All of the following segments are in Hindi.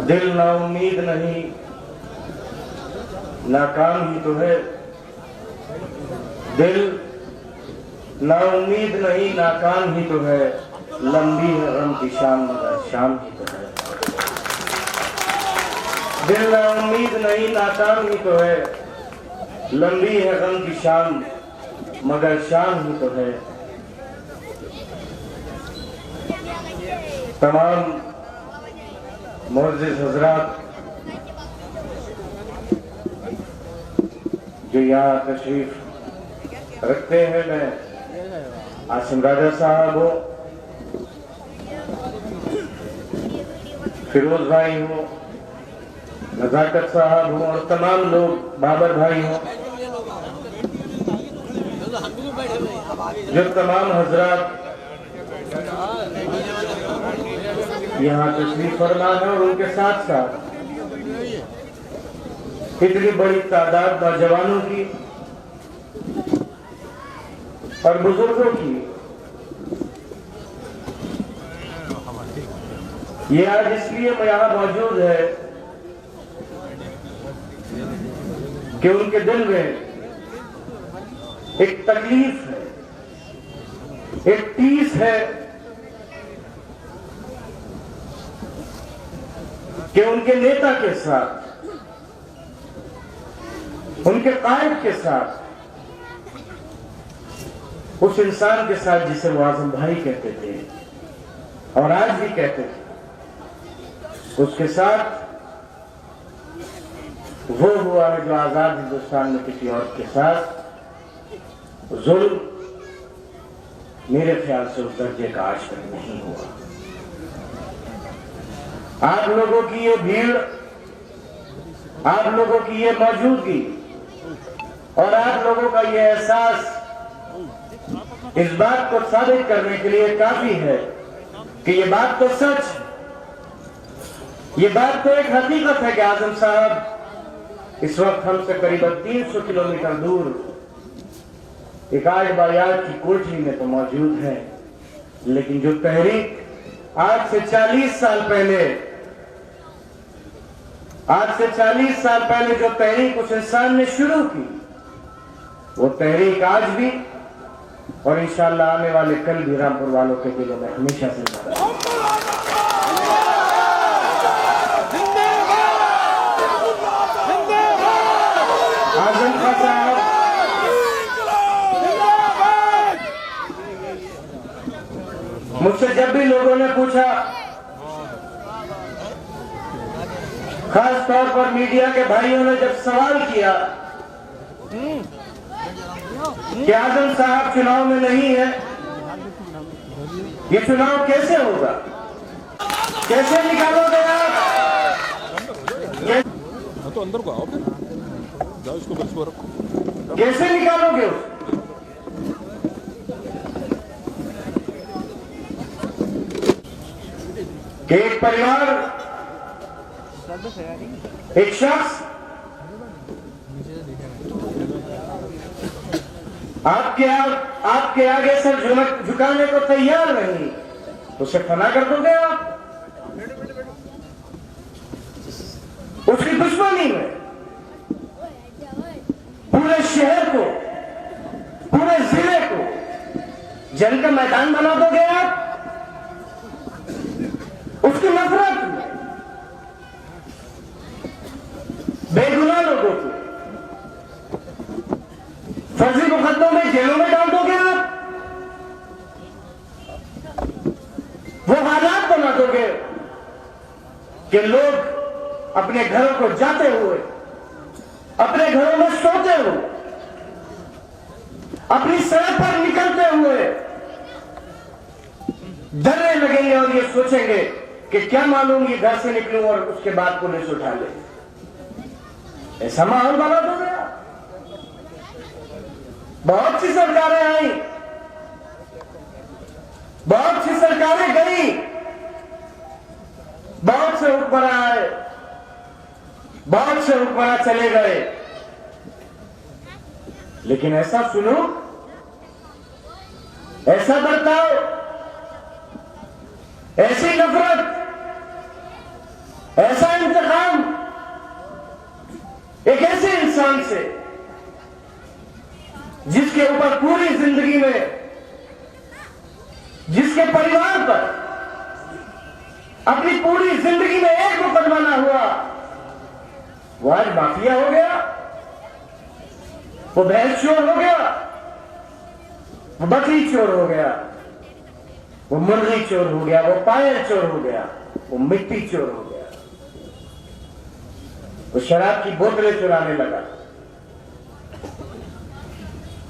दिल ना उम्मीद नहीं, नाकाम ही तो है। दिल ना उम्मीद नहीं, नाकाम ही तो है। लंबी है गम की शाम मगर शाम ही तो है। दिल ना उम्मीद नहीं, नाकाम ही तो है। लंबी है गम की शाम मगर शाम ही तो है। तमाम मोअज़्ज़िज़ हज़रात जो यहाँ तशरीफ रखते हैं, मैं आसिम राजा साहब हो, फिरोज भाई हो, नजाकत साहब हो और तमाम लोग, बाबर भाई हो, जो तमाम हजरात यहाँ तशरीफ फरमा है और उनके साथ साथ इतनी बड़ी तादाद नौजवानों की और बुजुर्गों की, ये आज इसलिए मैं यहाँ मौजूद है कि उनके दिल में एक तकलीफ है, एक टीस है कि उनके नेता के साथ, उनके कायद के साथ, उस इंसान के साथ जिसे वो आजम भाई कहते थे और आज भी कहते थे, उसके साथ वो हुआ है जो आजाद हिंदुस्तान में किसी और के साथ जुल्म मेरे ख्याल से उस दर्जे का आज तक नहीं हुआ। आप लोगों की ये भीड़, आप लोगों की ये मौजूदगी और आप लोगों का ये एहसास इस बात को साबित करने के लिए काफी है कि ये बात तो सच, ये बात तो एक हकीकत है कि आजम साहब इस वक्त हमसे करीबन 300 किलोमीटर दूर एक आज बायात की कोठरी में तो मौजूद है, लेकिन जो तहरीक आज से 40 साल पहले, आज से 40 साल पहले जो तहरीक उस इंसान ने शुरू की, वो तहरीक आज भी और इंशाअल्लाह आने वाले कल भी रामपुर वालों के दिलों में हमेशा से आजम खान साहब, मुझसे जब भी लोगों ने पूछा, खास तौर पर मीडिया के भाइयों ने जब सवाल किया कि आजम साहब चुनाव में नहीं है, ये चुनाव कैसे होगा, कैसे निकालोगे आप, तो अंदर को आओ, जाओ इसको बस पर कैसे निकालोगे कि एक परिवार, एक शख्स आपके आगे सर झुकाने को तैयार नहीं, तो उसे फना कर दोगे आप। उसकी दुश्मनी में पूरे शहर को, पूरे जिले को जंग का मैदान बना दोगे आप। उसकी नफरत में बेगुनाह लोगों को फर्जी मुकदमों में जेलों में डाल दोगे आप। वो हालात बना दोगे कि लोग अपने घरों को जाते हुए, अपने घरों में सोते हुए, अपनी सड़क पर निकलते हुए डरने लगेंगे और ये सोचेंगे कि क्या मालूम ये घर से निकलूं और उसके बाद पुलिस उठा ले। ऐसा माहौल बना दोगे आप। बहुत सी सरकारें आई, बहुत सी सरकारें गई, बहुत से हुक्मरान आए, बहुत से हुक्मरान चले गए, लेकिन ऐसा सुनो, ऐसा बर्ताव, ऐसी नफरत, ऐसा इंतकाम एक ऐसे इंसान से जिसके ऊपर पूरी जिंदगी में, जिसके परिवार पर अपनी पूरी जिंदगी में एक मुकदमा ना हुआ, वो आज माफिया हो गया, वो भैंस चोर हो गया, वो बकरी चोर हो गया, वो मुर्गी चोर हो गया, वो पायल चोर हो गया, वो मिट्टी चोर हो गया, वो शराब की बोतलें चुराने लगा।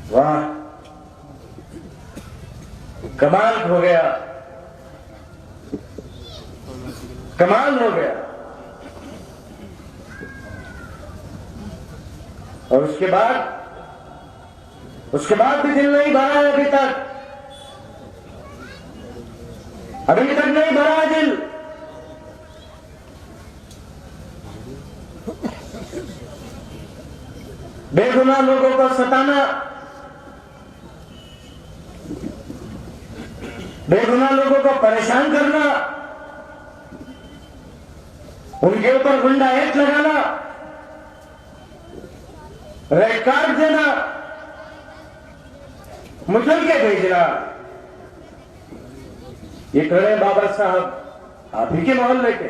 वाह, कमाल हो गया, कमाल हो गया। और उसके बाद भी दिल नहीं भरा है, अभी तक नहीं भरा है दिल। बेगुनाह लोगों को सताना, बेगुनाह लोगों को परेशान करना, उनके ऊपर गुंडा एक्ट लगाना, रेड कार्ड देना, मुचल के भेजना। ये खड़े बाबा साहब आप ही के मोहल्ले के,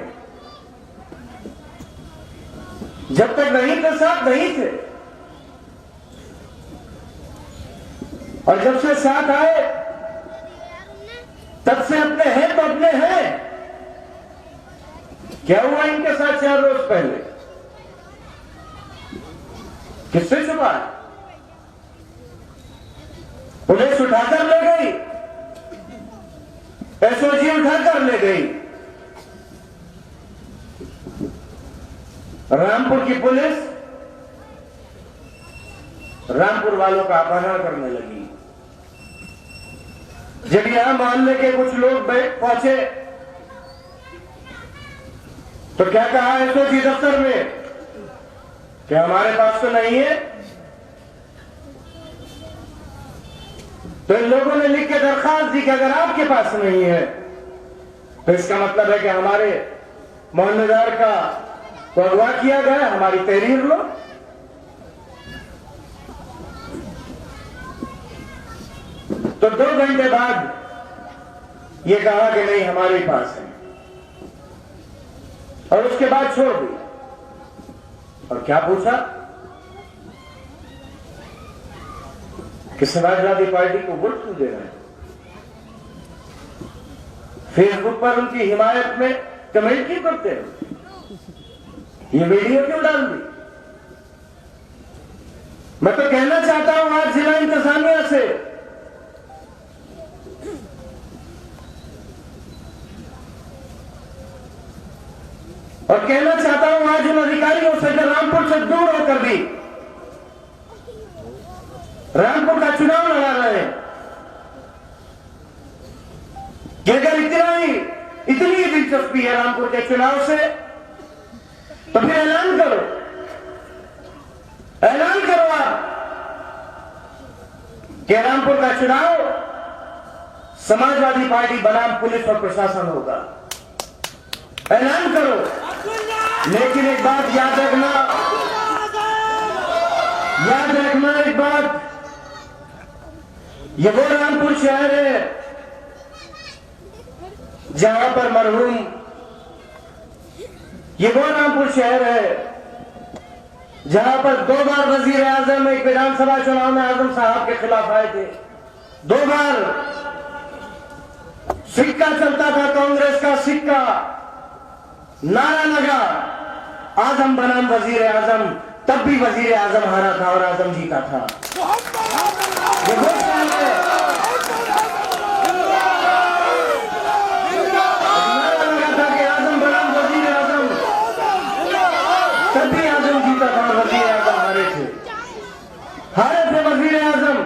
जब तक नहीं थे साथ नहीं थे, और जब से साथ आए तब से अपने हैं तो अपने हैं। क्या हुआ इनके साथ 4 रोज पहले? किससे छुपा है? पुलिस उठाकर ले गई, एसओजी उठाकर ले गई। रामपुर की पुलिस रामपुर वालों का अपहरण करने लगी। जब यहां मोहल्ले के कुछ लोग पहुंचे तो क्या कहा एसओजी दफ्तर में कि हमारे पास तो नहीं है। तो इन लोगों ने लिख के दरखास्त दी कि अगर आपके पास नहीं है तो इसका मतलब है कि हमारे मोहल्लेदार का तो अगवा किया गया, हमारी तहरीर लो। तो 2 घंटे बाद ये कहा कि नहीं हमारे पास है, और उसके बाद छोड़ दी। और क्या पूछा कि समाजवादी पार्टी को वोट क्यों दे रहे हैं? फेसबुक पर उनकी हिमायत में कमेंट क्यों करते हैं? ये वीडियो क्यों डाल दी? मैं तो कहना चाहता हूं आज जिला इंतजामिया से, और कहना चाहता हूं आज उन अधिकारियों से जो रामपुर से दूर होकर भी रामपुर का चुनाव लड़ा रहे हैं, कि अगर इतनी दिलचस्पी है रामपुर के चुनाव से तो फिर ऐलान करो आप कि रामपुर का चुनाव समाजवादी पार्टी बनाम पुलिस और प्रशासन होगा। ऐलान करो। लेकिन एक बात याद रखना एक बात, ये वो रामपुर शहर है जहां पर मरहूम, ये वो रामपुर शहर है जहां पर 2 बार वजीर आजम एक विधानसभा चुनाव में आजम साहब के खिलाफ आए थे। 2 बार सिक्का चलता था, कांग्रेस का सिक्का, नारा लगा आजम बनाम वजीर आजम, तब भी वजीर आजम हारा था और आजम जीता था। ये वो शहर है। नारा लगा था कि आजम बनाम वजीर आजम, तब भी आजम जीता था और वजीर आजम हारे थे वजीर आजम।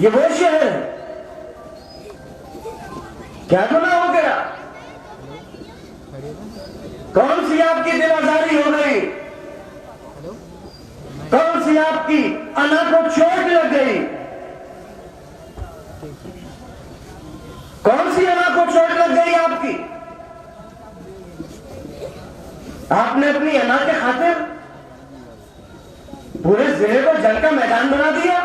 ये वो शहर है। क्या गुनाह हो गया? कौन सी आपकी दिल आजारी हो गई? कौन सी आपकी अना को चोट लग गई? कौन सी अना को चोट लग गई? आप आपने अपनी अना के खातिर पूरे जिले को जंग का मैदान बना दिया।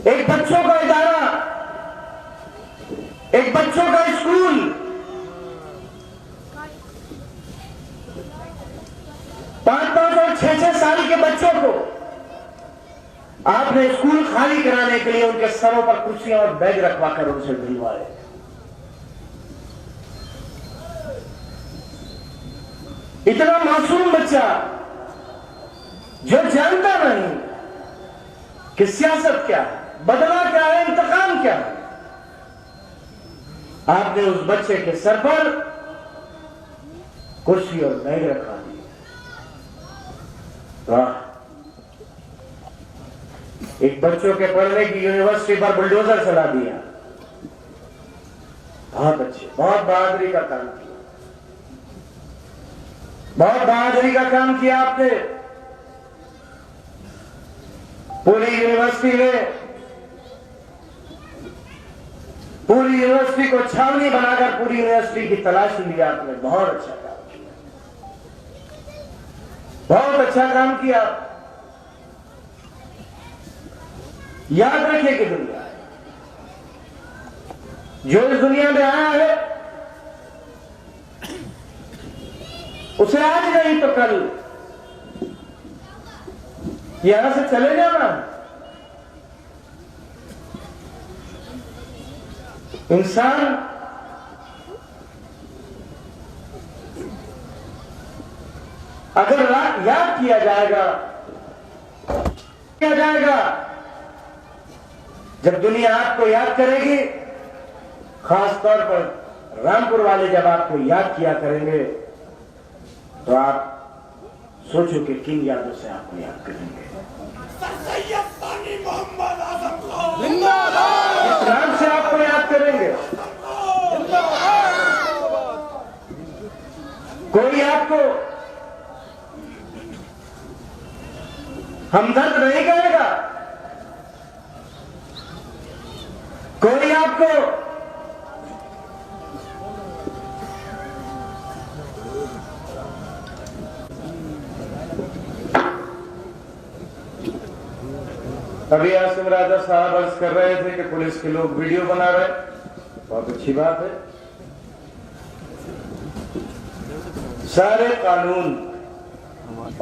एक बच्चों का इदारा, एक बच्चों का स्कूल, 5-5 और 6-6 साल के बच्चों को आपने स्कूल खाली कराने के लिए उनके सरों पर कुर्सियां और बैग रखवाकर उनसे भिजवाए। इतना मासूम बच्चा जो जानता नहीं कि सियासत क्या है, बदला क्या है, इंतकाम क्या है, आपने उस बच्चे के सर पर कुर्सी और बैग रखवा दी। वाह! एक बच्चों के पढ़ने की यूनिवर्सिटी पर बुलडोजर चला दिया। बहुत अच्छे, बहुत बहादुरी का काम किया, बहुत बहादुरी का काम किया आपने। पूरी यूनिवर्सिटी में, पूरी यूनिवर्सिटी को छावनी बनाकर पूरी यूनिवर्सिटी की तलाशी ली आपने। बहुत अच्छा काम किया, बहुत अच्छा काम किया। याद रखिए कि दुनिया जो इस दुनिया में आया है उसे आज नहीं तो कल यहां से चले जाना। इंसान अगर याद किया जाएगा जब दुनिया आपको याद करेगी, खास तौर पर रामपुर वाले जब आपको याद किया करेंगे तो आप सोचो कि किन यादों से आपको याद करेंगे। इस नाम से आपको याद करेंगे। कोई आपको हमदर्द नहीं कहेगा, कोई आपको अभी आसिम राजा साहब अर्ज कर रहे थे कि पुलिस के लोग वीडियो बना रहे, बहुत अच्छी बात है। सारे कानून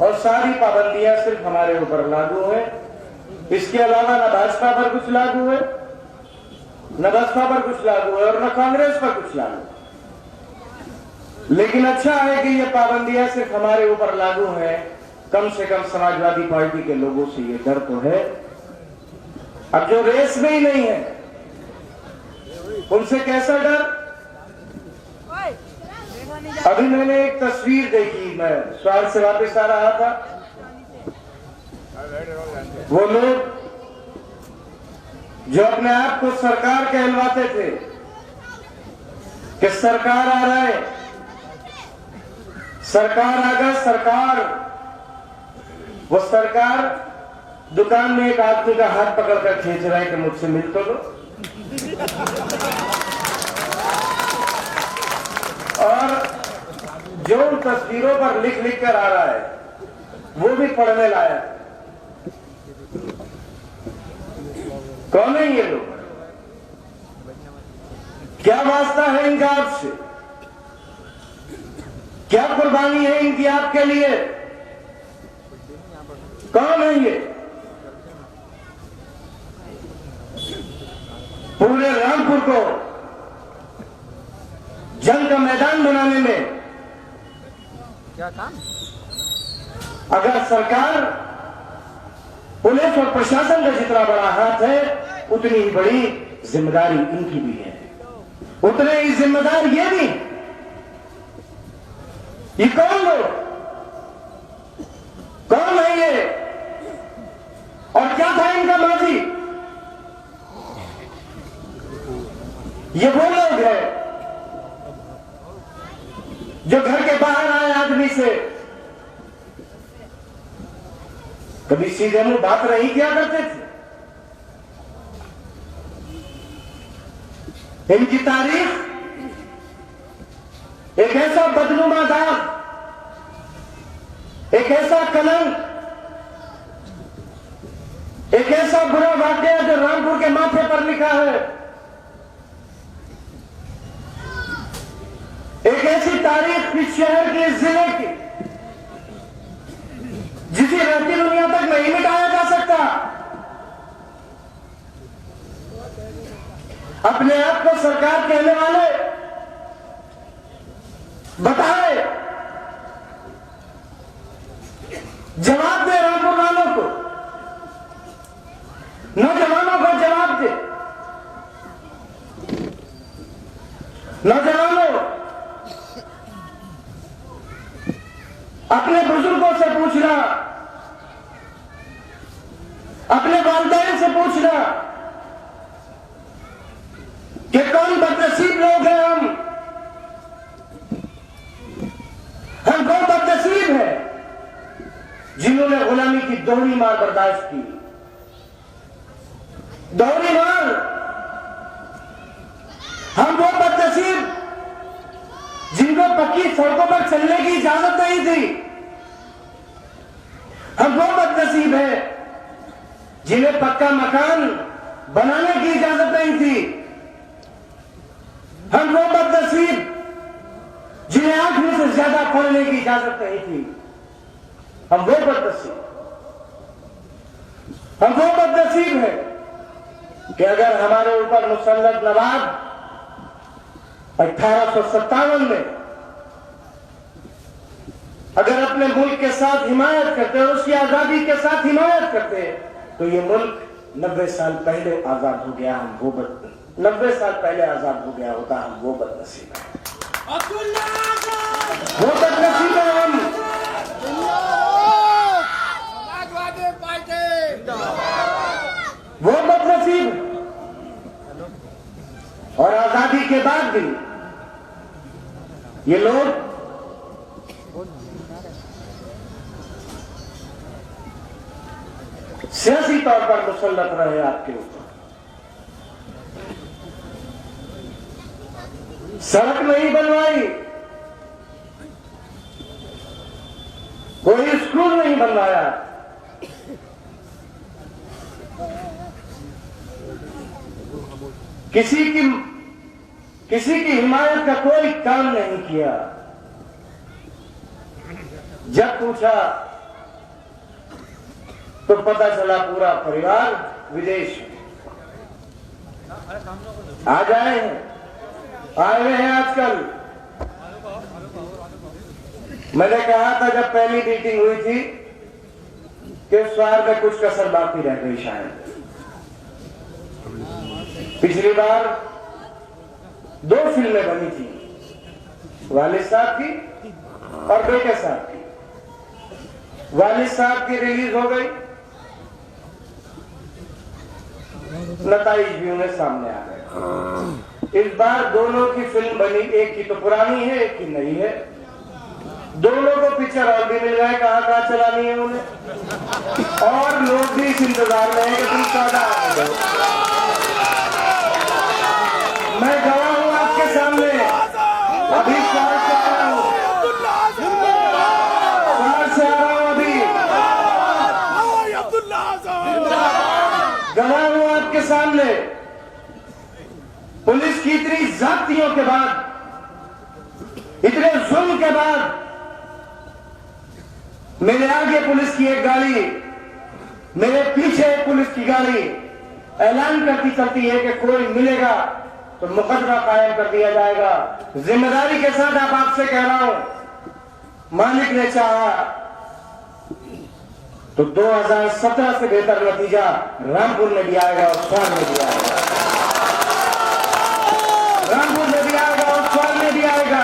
और सारी पाबंदियां सिर्फ हमारे ऊपर लागू है, इसके अलावा न भाजपा पर कुछ लागू है, न बसपा पर कुछ लागू है और न कांग्रेस पर कुछ लागू है। लेकिन अच्छा है कि ये पाबंदियां सिर्फ हमारे ऊपर लागू है। कम से कम समाजवादी पार्टी के लोगों से ये डर तो है। अब जो रेस में ही नहीं है उनसे कैसा डर? अभी मैंने एक तस्वीर देखी, मैं सवाल से वापस आ रहा था। वो लोग जो अपने आप को सरकार कहलवाते थे कि सरकार आ रहा है, सरकार आ गया, सरकार, वो सरकार दुकान में एक आदमी का हाथ पकड़कर खींच रहा है कि मुझसे मिल तो लो। और जो उन तस्वीरों पर लिख लिख कर आ रहा है वो भी पढ़ने लायक। कौन है ये लोग? क्या वास्ता है इनका आपसे? क्या कुर्बानी है इनकी आपके लिए? कौन है ये? पूरे रामपुर को जंग का मैदान बनाने में क्या काम? अगर सरकार, पुलिस और प्रशासन का जितना बड़ा हाथ है उतनी ही बड़ी जिम्मेदारी इनकी भी है, उतने ही जिम्मेदार ये भी। ये कौन लोग, कौन है ये और क्या था इनका माजी? ये वो लोग हैं जो घर के बाहर आए आदमी से कभी सीधे मुंह बात नहीं किया करते थे। इनकी तारीख एक ऐसा बदनुमा दाग, एक ऐसा कलंक, एक ऐसा बुरा वाकया जो रामपुर के माथे पर लिखा है, एक ऐसी तारीख इस शहर के, इस जिले की, जिसे रहती दुनिया तक नहीं मिटाया जा सकता। अपने आप को सरकार कहने वाले बताए, जवाब दे रामपुर वालों को, नौजवानों को जवाब दे। नौजवानों, अपने बुजुर्गों से पूछना, अपने वालिदैन से पूछना कि कौन बदनसीब लोग हैं हम कौन बदनसीब हैं जिन्होंने गुलामी की दोहरी मार बर्दाश्त की। दोहरी मार, हम वो बदनसीब जिनको पक्की सड़कों पर चलने की इजाजत नहीं थी। हम वो बदनसीब हैं जिन्हें पक्का मकान बनाने की इजाजत नहीं थी। हम वो बदनसीब जिन्हें 8वीं से ज्यादा पढ़ने की इजाजत नहीं थी। हम वो बदनसीब हैं कि अगर हमारे ऊपर मुसल्लत नवाब 1857 में अगर अपने मुल्क के साथ हिमायत करते और उसकी आजादी के साथ हिमायत करते तो ये मुल्क 90 साल पहले आजाद हो गया। हम वो 90 साल पहले आजाद हो गया होता। हम वो बदनसीब हैं, वो बदनसीब हैं हम। वो बदनसीब, और आजादी के बाद भी ये लोग सियासी तौर पर मुसल्लत रहे आपके ऊपर। सड़क नहीं बनवाई, कोई स्कूल नहीं बनवाया, किसी की हिमायत का कोई काम नहीं किया। जब पूछा तो पता चला पूरा परिवार विदेश आ आए हुए हैं आजकल। मैंने कहा था जब पहली मीटिंग हुई थी कि इस बार में कुछ कसर बाकी रह गई शायद। पिछली बार 2 फिल्में बनी थी, वालिद साहब की और बेटे साहब की। वालिद साहब की रिलीज हो गई, नताइज भी उन्हें सामने आ गए। इस बार दोनों की फिल्म बनी, एक की तो पुरानी है, एक की नई है। दोनों को पिक्चर और भी मिल गए, कहां चलानी है उन्हें, और लोग भी इस इंतजार में हैं कि तुम सादा आ जाओ। मैं गवाह हूं आपके सामने, अभी शहर से आ रहा हूं, अभी गवाह हूं आपके सामने। पुलिस की इतनी जातियों के बाद, इतने जुल्म के बाद, मेरे आगे पुलिस की एक गाड़ी, मेरे पीछे एक पुलिस की गाड़ी ऐलान करती चलती है कि कोई मिलेगा तो मुकदमा कायम कर दिया जाएगा। जिम्मेदारी के साथ आप आपसे कह रहा हूं, मालिक ने चाहा तो 2017 से बेहतर नतीजा रामपुर में भी आएगा और स्वान में भी आएगा। रामपुर में भी आएगा और स्वान में भी आएगा।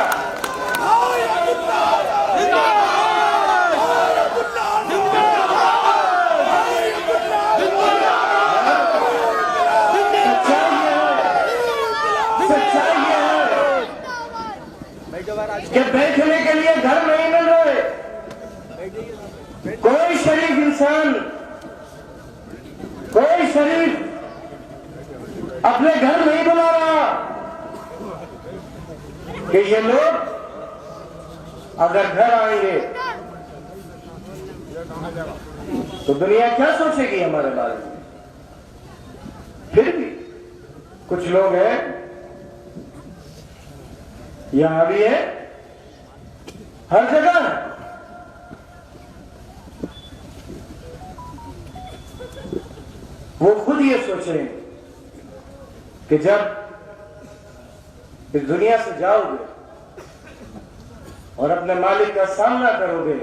कि बैठने के लिए घर नहीं मिल रहे, कोई शरीफ इंसान, कोई शरीफ अपने घर नहीं बुला रहा। कि ये लोग अगर घर आएंगे तो दुनिया क्या सोचेगी हमारे बारे में। फिर भी कुछ लोग हैं, यहां भी है, हर जगह है। वो खुद ये सोचें कि जब इस दुनिया से जाओगे और अपने मालिक का सामना करोगे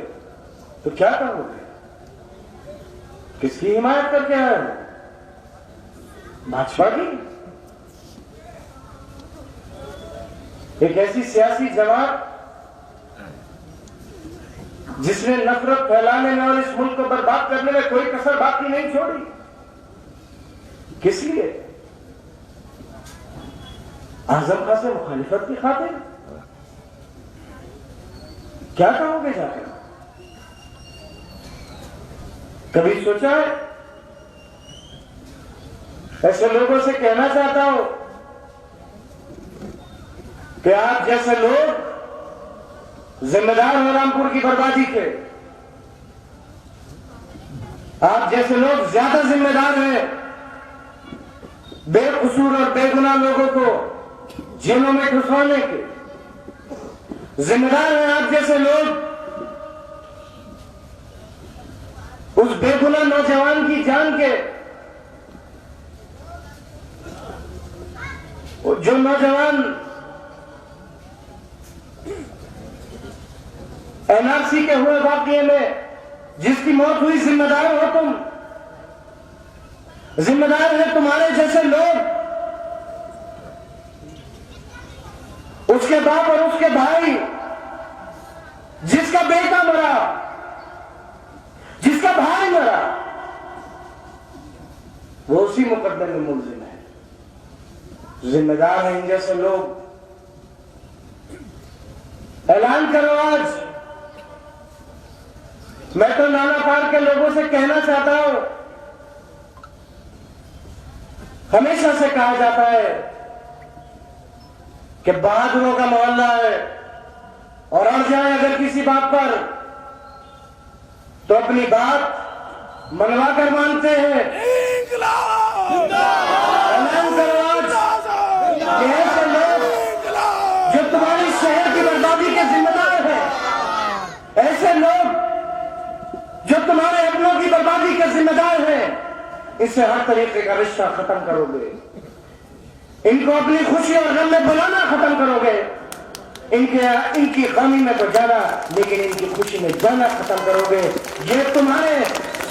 तो क्या करोगे, किसकी हिमायत करके आए हो, भाजपा की, एक ऐसी सियासी जमात जिसने नफरत फैलाने में और इस मुल्क को बर्बाद करने में कोई कसर बाकी नहीं छोड़ी। किस लिए? आजम खां से मुखालिफत की खातिर। क्या कहोगे जाकर? कभी सोचा है? ऐसे लोगों से कहना चाहता हूं कि आप जैसे लोग जिम्मेदार हो रामपुर की बर्बादी के। आप जैसे लोग ज्यादा जिम्मेदार हैं बेकसूर और बेगुनाह लोगों को जेलों में घुसवाने के। जिम्मेदार हैं आप जैसे लोग उस बेगुनाह नौजवान की जान के, जो नौजवान एनआरसी के हुए वाकये में जिसकी मौत हुई, जिम्मेदार हो तुम। जिम्मेदार है तुम्हारे जैसे लोग, उसके बाप और उसके भाई, जिसका बेटा मरा, जिसका भाई मरा, वो उसी मुकदमे में मुलजिम है। जिम्मेदार है इन जैसे लोग। ऐलान करो आज। मैं तो नाना पार के लोगों से कहना चाहता हूं, हमेशा से कहा जाता है कि बहादुरों का मोहल्ला है और अड़ जाए अगर किसी बात पर तो अपनी बात मनवा कर मानते हैं। ऐलान करो आज कि ऐसे लोग जो तुम्हारी शहर की बर्बादी के जिम्मेदार हैं, ऐसे लोग जो तुम्हारे अपनों की बर्बादी के जिम्मेदार हैं, इससे हर तरीके का रिश्ता खत्म करोगे। इनको अपनी खुशी और गम में बुलाना खत्म करोगे। इनकी गमी में तो जाना, लेकिन इनकी खुशी में जाना खत्म करोगे। ये तुम्हारे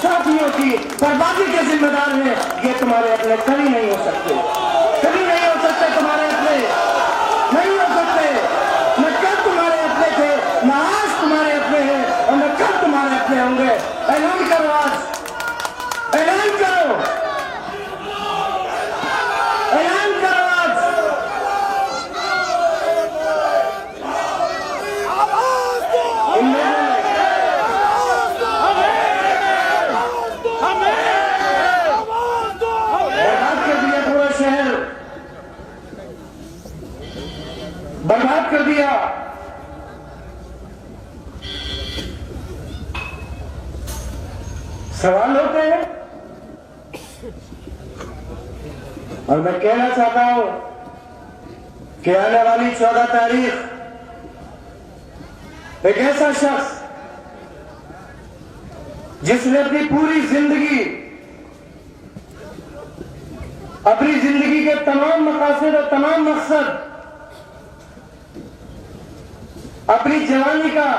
साथियों की बर्बादी के जिम्मेदार हैं। ये तुम्हारे अपने कभी नहीं हो सकते, कभी नहीं हो सकते। तुम्हारे अपने नहीं हो सकते। न कल तुम्हारे अपने थे, न आज तुम्हारे अपने हैं और न कल तुम्हारे अपने होंगे। ऐलान करो आज, ऐलान करो, ऐलान करो आज। इन लोगों ने बर्बाद कर दिया पूरा शहर, बर्बाद कर दिया। सवाल होते हैं और मैं कहना चाहता हूं कि आने वाली 14 तारीख एक ऐसा शख्स जिसने अपनी पूरी जिंदगी, अपनी जिंदगी के तमाम मकासद और तमाम मकसद, अपनी जवानी का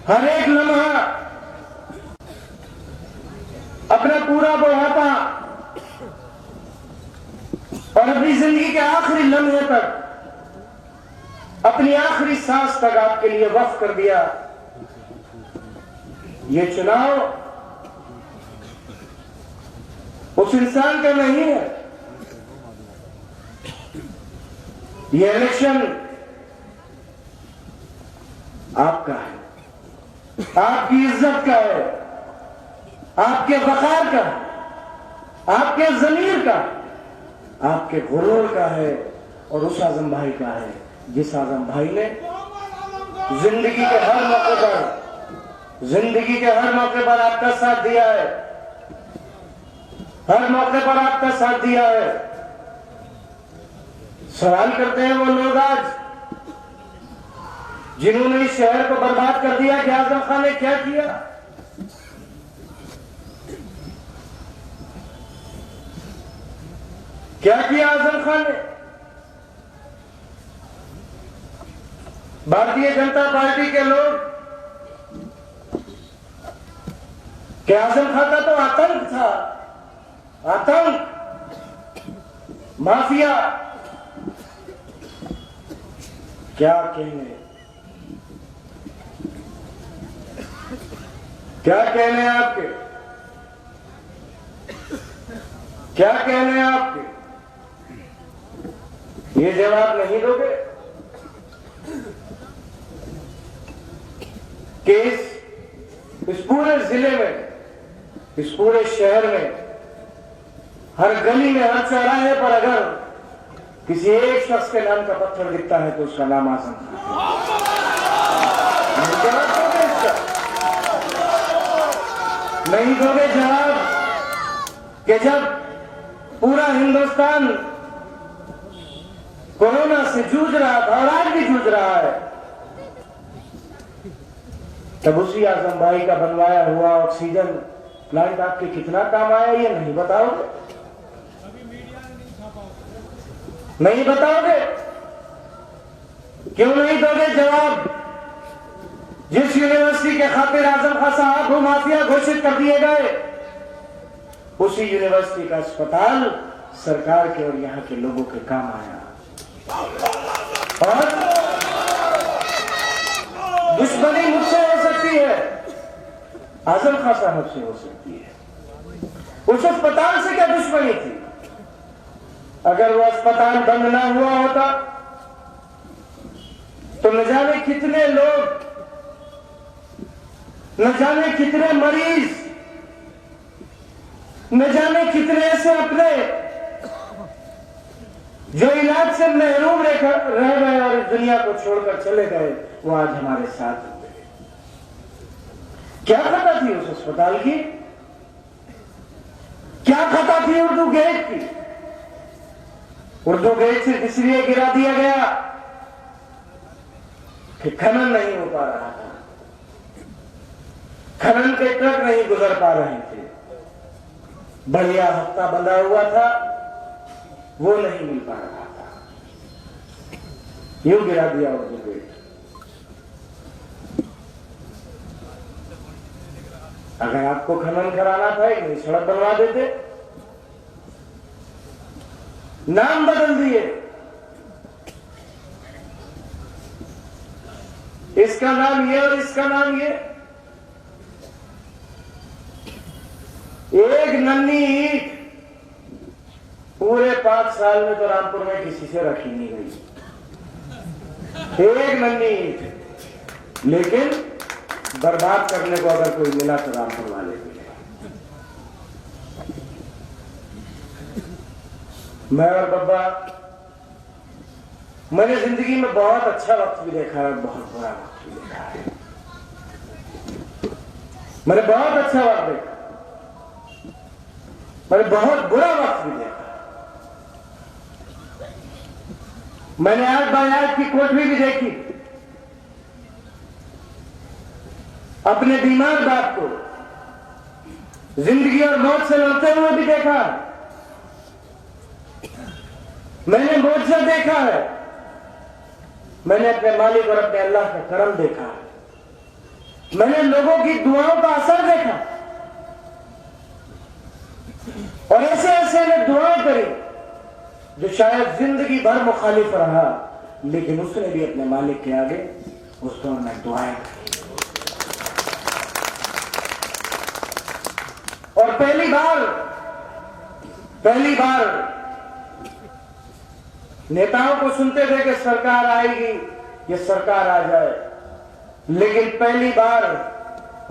हर एक लम्हा, अपना पूरा बुढ़ापा और अपनी जिंदगी के आखिरी लम्हे तक, अपनी आखिरी सांस तक आपके लिए वक्फ कर दिया। ये चुनाव उस इंसान का नहीं है, ये इलेक्शन आपका है, आपकी इज्जत का है, आपके वकार का, आपके जमीर का, आपके गुरूर का है और उस आजम भाई का है जिस आजम भाई ने जिंदगी के हर मौके पर आपका साथ दिया है, हर मौके पर आपका साथ दिया है। सवाल करते हैं वो लोग आज जिन्होंने इस शहर को बर्बाद कर दिया कि आजम खान ने क्या किया। क्या किया आजम खान ने? भारतीय जनता पार्टी के लोग कि आजम खान का तो आतंक था, आतंक, माफिया, क्या कहने आपके, क्या कहने आपके? ये जवाब नहीं दोगे कि इस पूरे जिले में, इस पूरे शहर में, हर गली में, हर चौराहे पर अगर किसी एक शख्स के नाम का पत्थर दिखता है तो उसका नाम आजम खान। नहीं दोगे जवाब कि जब पूरा हिंदुस्तान कोरोना से जूझ रहा था और आज भी जूझ रहा है, तब उसी आजम भाई का बनवाया हुआ ऑक्सीजन प्लांट आपके कितना काम आया ये नहीं बताओगे? नहीं बताओगे? क्यों नहीं दोगे जवाब? जिस यूनिवर्सिटी के खातिर आजम खान साहब को माफिया घोषित कर दिए गए, उसी यूनिवर्सिटी का अस्पताल सरकार के और यहां के लोगों के काम आया। और दुश्मनी मुझसे हो सकती है, आजम खान साहब से हो सकती है। उस अस्पताल से क्या दुश्मनी थी? अगर वो अस्पताल बंद ना हुआ होता तो न जाने कितने लोग, न जाने कितने मरीज, न जाने कितने ऐसे अपने जो इलाज से महरूम रह गए और दुनिया को छोड़कर चले गए, वो आज हमारे साथ हो गए। क्या खता थी उस अस्पताल की? क्या खता थी उर्दू गेट की? उर्दू गेट सिर्फ इसलिए गिरा दिया गया कि खनन नहीं हो पा रहा था, खनन के ट्रक नहीं गुजर पा रहे थे, बढ़िया हफ्ता बंधा हुआ था वो नहीं मिल पा रहा था, यूं गिरा दिया उर्दू गेट। अगर आपको खनन कराना था एक नई सड़क बनवा देते, नाम बदल दिए, इसका नाम ये और इसका नाम ये। एक नन्ही ईंट पूरे 5 साल में तो रामपुर में किसी से रखी नहीं गई, एक नन्ही ईंट। लेकिन बर्बाद करने को अगर कोई मिला तो रामपुर वाले मिले। मैं और बब्बा, मैंने जिंदगी में बहुत अच्छा वक्त भी देखा है, बहुत बुरा वक्त भी देखा है। मैंने बहुत अच्छा वक्त देखा, मैंने बहुत बुरा वक्त भी देखा। मैंने आज बायात की कोठरी भी देखी, अपने बीमार बाप को जिंदगी और मौत से लड़ते हुए भी देखा। मैंने मुआवजा देखा है, मैंने अपने मालिक और अपने अल्लाह का करम देखा है, मैंने लोगों की दुआओं का असर देखा और ऐसे ऐसे ने दुआएं करी जो शायद जिंदगी भर मुखालिफ रहा, लेकिन उसने भी अपने मालिक के आगे उस दौर में दुआएं करी। और पहली बार नेताओं को सुनते थे कि सरकार आएगी, ये सरकार आ जाए, लेकिन पहली बार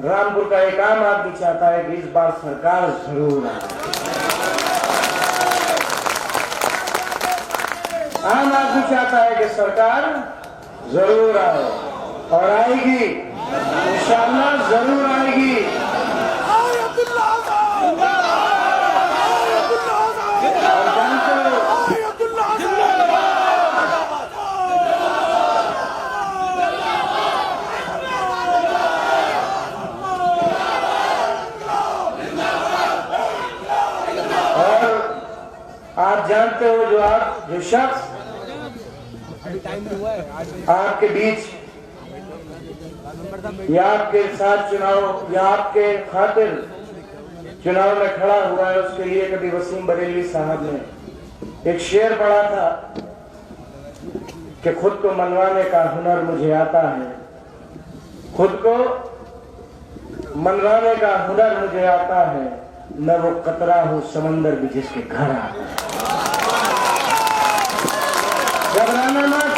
रामपुर का एक आम आदमी चाहता है कि इस बार सरकार जरूर आए। आम आदमी चाहता है कि सरकार जरूर आए और आएगी, इंशाअल्लाह जरूर आएगी। और जानते हो, आप जानते हो जो शख्स आपके बीच या आपके साथ चुनाव या आपके खातिर चुनाव में खड़ा हुआ है, उसके लिए कभी वसीम बरेलवी साहब ने एक शेर पढ़ा था कि खुद को मनवाने का हुनर मुझे आता है, खुद को मनवाने का हुनर मुझे आता है, मैं वो कतरा हूं समंदर भी जिसके घर आता है। घबराना मत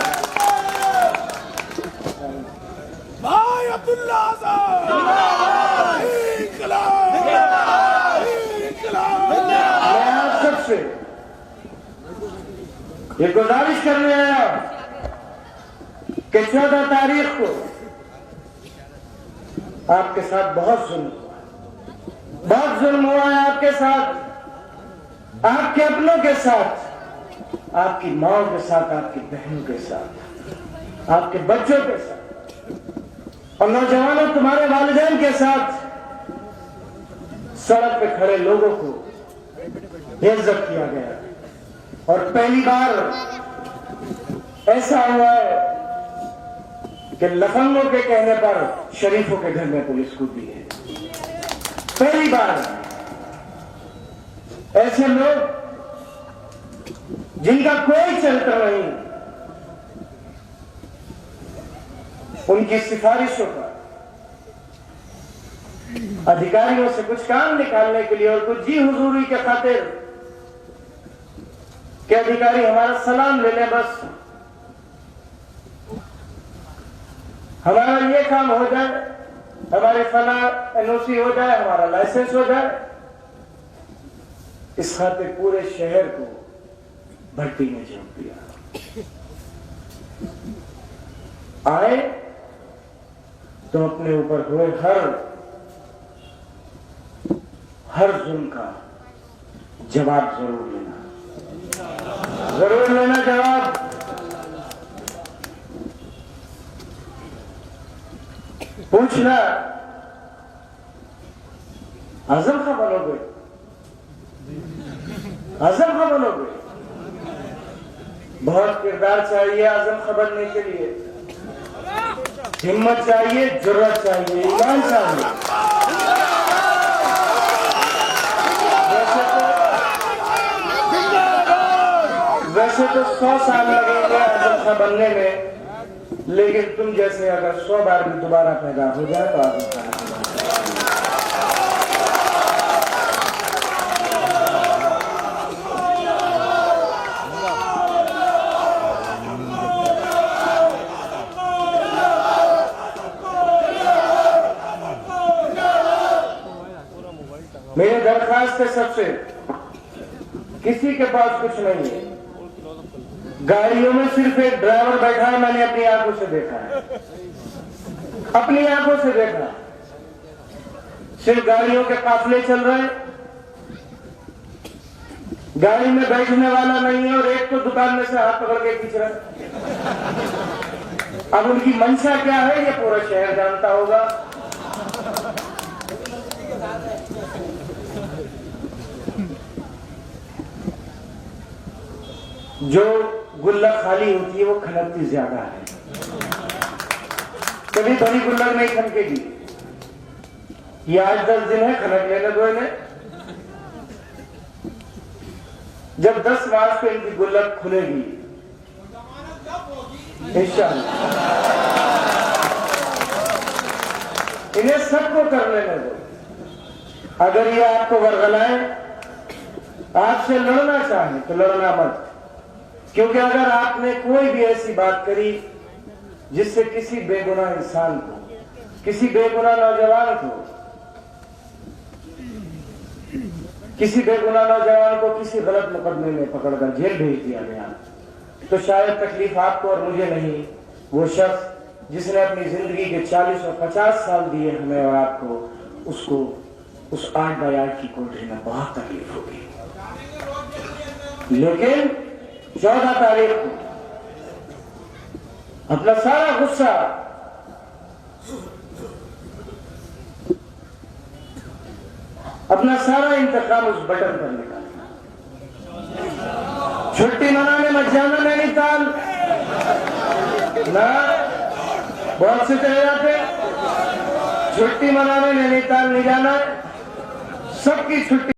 भाई अब्दुल्ला मैं आप सबसे ये गुजारिश करने आया कि 14 तारीख को आपके साथ बहुत जुल्म हुआ है, आपके साथ, आपके अपनों के साथ, आपकी माओ के साथ, आपकी बहनों के साथ, आपके बच्चों के साथ और नौजवानों तुम्हारे वालिदैन के साथ सड़क पे खड़े लोगों को बेइज्जत किया गया। और पहली बार ऐसा हुआ है कि लफंगों के कहने पर शरीफों के घर में पुलिस कूदी है। पहली बार ऐसे लोग जिनका कोई चरित्र नहीं, उनकी सिफारिशों पर अधिकारियों से कुछ काम निकालने के लिए और कुछ जी हुजूरी के खातिर कि अधिकारी हमारा सलाम ले लें, बस हमारा ये काम हो जाए, हमारे फला एनओसी हो जाए, हमारा लाइसेंस हो जाए, इस खातिर पूरे शहर को भट्टी में झोंक दिया। आए तो अपने ऊपर हुए हर जुल्म का जवाब जरूर लेना जवाब। पूछना आजम खां बनोगे, आजम खां बनोगे। बहुत किरदार चाहिए आजम खां बनने के लिए, हिम्मत चाहिए, जुर्रत चाहिए, ईमान चाहिए। वैसे तो 100 साल लगेंगे आजम खां बनने में, लेकिन तुम जैसे अगर 100 बार भी दोबारा पैदा हो जाए तो आजम खां मेरी दरखास्त है सबसे, किसी के पास कुछ नहीं है, गाड़ियों में सिर्फ एक ड्राइवर बैठा है, मैंने अपनी आंखों से देखा है, अपनी आंखों से देखा। सिर्फ गाड़ियों के काफिले चल रहे हैं, गाड़ी में बैठने वाला नहीं है और एक तो दुकान में से हाथ पकड़ के खींच रहा है। अब उनकी मंशा क्या है ये पूरा शहर जानता होगा। जो गुल्लक खाली होती है वो खनकती ज्यादा है, कभी बड़ी गुल्लक नहीं खनकेगी। ये आज 10 दिन है, खनक लेने दो इन्हें। जब 10 मार्च को इनकी गुल्लक खुलेगी इंशाअल्लाह, इन्हें सबको कर लेने दो। अगर ये आपको वरगलाएं, आपसे लड़ना चाहे तो लड़ना मत, क्योंकि अगर आपने कोई भी ऐसी बात करी जिससे किसी बेगुनाह इंसान को, किसी बेगुनाह नौजवान को, किसी बेगुनाह नौजवान को किसी गलत मुकदमे में पकड़कर जेल भेज दिया गया, तो शायद तकलीफ आपको और मुझे नहीं, वो शख्स जिसने अपनी जिंदगी के 40 और 50 साल दिए हमें और आपको, उसको उस 8x8 की कोठरी में बहुत तकलीफ होगी। लेकिन 14 तारीख को अपना सारा गुस्सा, अपना सारा इंतकाम उस बटन पर निकालना। छुट्टी मनाने मत जाना नैनीताल ना, बहुत से चले जाते। छुट्टी मनाने नैनीताल नहीं जाना, सबकी छुट्टी